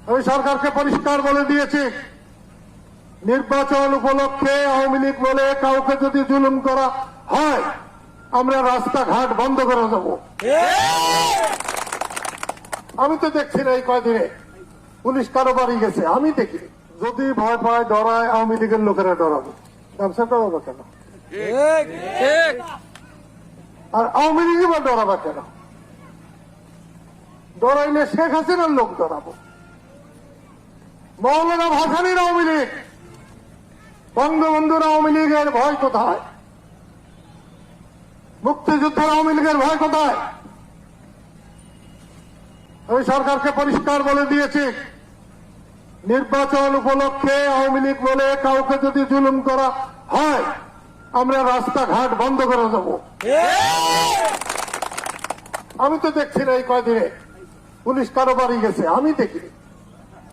আমি সরকারকে পরিষ্কার বলে দিয়েছি, নির্বাচন উপলক্ষে আওয়ামী লীগ বলে কাউকে যদি জুলুম করা হয় আমরা রাস্তাঘাট বন্ধ করে দেব। আমি তো দেখছি না এই কয়দিনে পুলিশ কারো বাড়ি গেছে, আমি দেখি। যদি ভয় পায় ডরায় আওয়ামী লীগের লোকেরা ডরাবো, ব্যবসা ডরাবো কেন? আর আওয়ামী লীগই বা ডরাবা কেন? ডরাইলে শেখ হাসিনার লোক ডরাবো। মৌলানা ভাসানীর আওয়ামী লীগ, বঙ্গবন্ধুর আওয়ামী লীগের ভয় কোথায়? মুক্তিযুদ্ধের আওয়ামী লীগের ভয় কোথায়? আমি সরকারকে পরিষ্কার বলে দিয়েছি, নির্বাচন উপলক্ষে আওয়ামী লীগ বলে কাউকে যদি জুলুম করা হয় আমরা রাস্তাঘাট বন্ধ করে দেব। আমি তো দেখছি না এই কয়দিনে পুলিশ কারো বাড়ি গেছে, আমি দেখি।